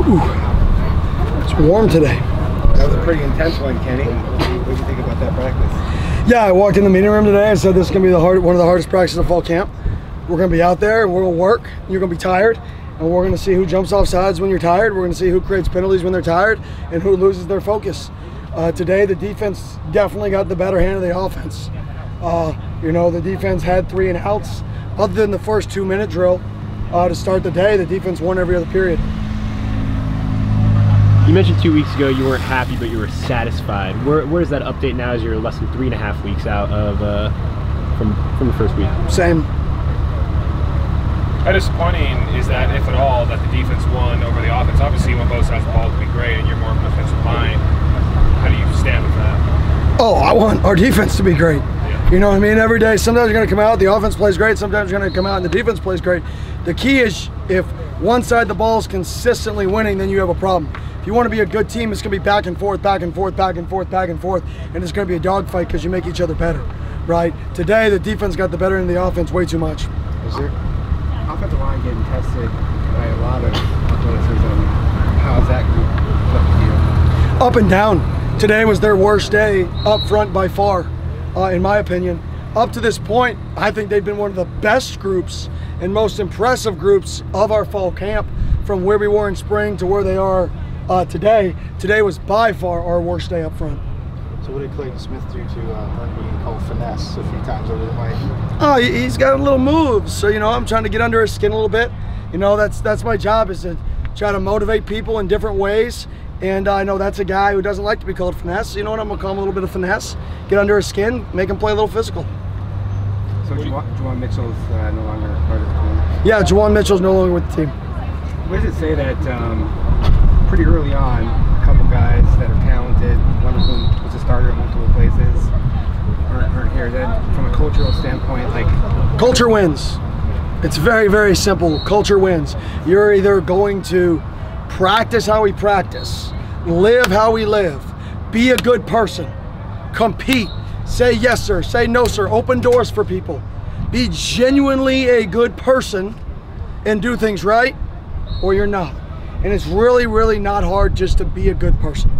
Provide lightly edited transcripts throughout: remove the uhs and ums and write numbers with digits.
Ooh, it's warm today. That was a pretty intense one, Kenny. What do you think about that practice? Yeah, I walked in the meeting room today. I said this is going to be one of the hardest practices of fall camp. We're going to be out there and we're going to work. You're going to be tired, and we're going to see who jumps off sides when you're tired. We're going to see who creates penalties when they're tired and who loses their focus. Today, the defense definitely got the better hand of the offense. You know, the defense had 3 and outs. Other than the first 2-minute drill to start the day, the defense won every other period. You mentioned 2 weeks ago you weren't happy, but you were satisfied. Where's that update now as you're less than 3.5 weeks out of from the first week? Same. How disappointing is that, if at all, that the defense won over the offense? Obviously, you want both sides of the ball to be great, and you're more of an offensive line. How do you stand with that? Oh, I want our defense to be great. Yeah. You know what I mean? Every day, sometimes you're going to come out, the offense plays great. Sometimes you're going to come out and the defense plays great. The key is if one side of the ball is consistently winning, then you have a problem. If you want to be a good team, it's going to be back and forth, back and forth, back and forth, back and forth, and it's going to be a dogfight because you make each other better, right? Today, the defense got the better end of the offense way too much. Is your offensive line getting tested by a lot of athleticism? How's that group look to you? Up and down. Today was their worst day up front by far, in my opinion. Up to this point, I think they've been one of the best groups and most impressive groups of our fall camp, from where we were in spring to where they are today. Today was by far our worst day up front. So what did Clayton Smith do to earn being called finesse a few times over the way? Oh, he's got little moves. So, you know, I'm trying to get under his skin a little bit. You know, that's my job, is to try to motivate people in different ways. And I know that's a guy who doesn't like to be called finesse. So, you know what, I'm gonna call him a little bit of finesse, get under his skin, make him play a little physical. So Juwan Mitchell's no longer part of the team? Yeah, Juwan Mitchell's no longer with the team. What does it say that pretty early on, a couple guys that are talented, one of whom was a starter in multiple places, aren't here? Then from a cultural standpoint, like... Culture wins. It's very, very simple. Culture wins. You're either going to practice how we practice, live how we live, be a good person, compete, say yes sir, say no sir, open doors for people, be genuinely a good person and do things right, or you're not. And it's really, really not hard just to be a good person,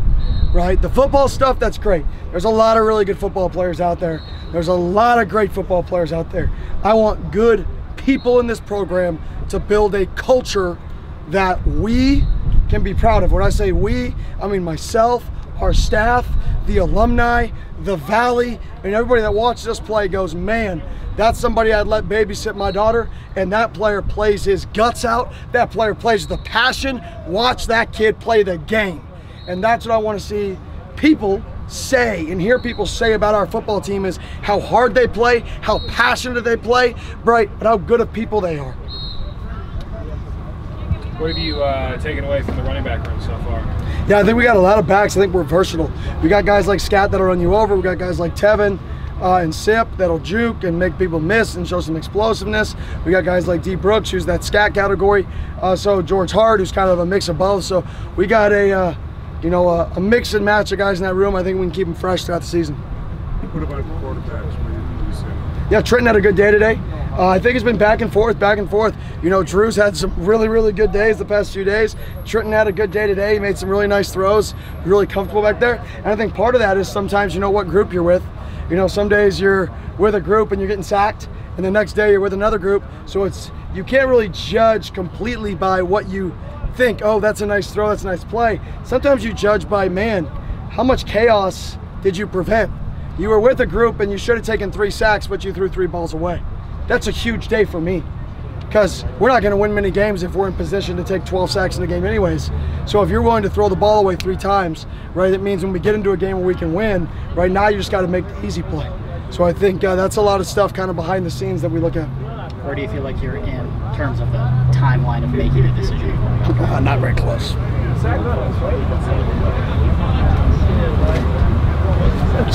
right? The football stuff, that's great. There's a lot of really good football players out there. There's a lot of great football players out there. I want good people in this program to build a culture that we can be proud of. When I say we, I mean myself, our staff, the alumni, the Valley, and everybody that watches us play goes, man, that's somebody I'd let babysit my daughter, and that player plays his guts out. That player plays with the passion. Watch that kid play the game. And that's what I want to see people say and hear people say about our football team, is how hard they play, how passionate they play, right, but how good of people they are. What have you taken away from the running back room so far? Yeah, I think we got a lot of backs. I think we're versatile. We got guys like Scat that'll run you over. We got guys like Tevin and Sip that'll juke and make people miss and show some explosiveness. We got guys like D. Brooks, who's that Scat category. So George Hart, who's kind of a mix of both. So we got a mix and match of guys in that room. I think we can keep them fresh throughout the season. What about the quarterbacks? What do you say? Yeah, Trenton had a good day today. I think it's been back and forth, back and forth. You know, Drew's had some really, really good days the past few days. Trenton had a good day today. He made some really nice throws, really comfortable back there. And I think part of that is sometimes you know what group you're with. You know, some days you're with a group and you're getting sacked, and the next day you're with another group. So you can't really judge completely by what you think, oh, that's a nice throw, that's a nice play. Sometimes you judge by, man, how much chaos did you prevent? You were with a group and you should have taken 3 sacks, but you threw 3 balls away. That's a huge day for me, because we're not going to win many games if we're in position to take 12 sacks in a game anyways. So if you're willing to throw the ball away 3 times, right, it means when we get into a game where we can win, right now you just got to make the easy play. So I think that's a lot of stuff kind of behind the scenes that we look at. Where do you feel like you're in terms of the timeline of making a decision? Not very close.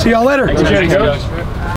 See y'all later. Thanks,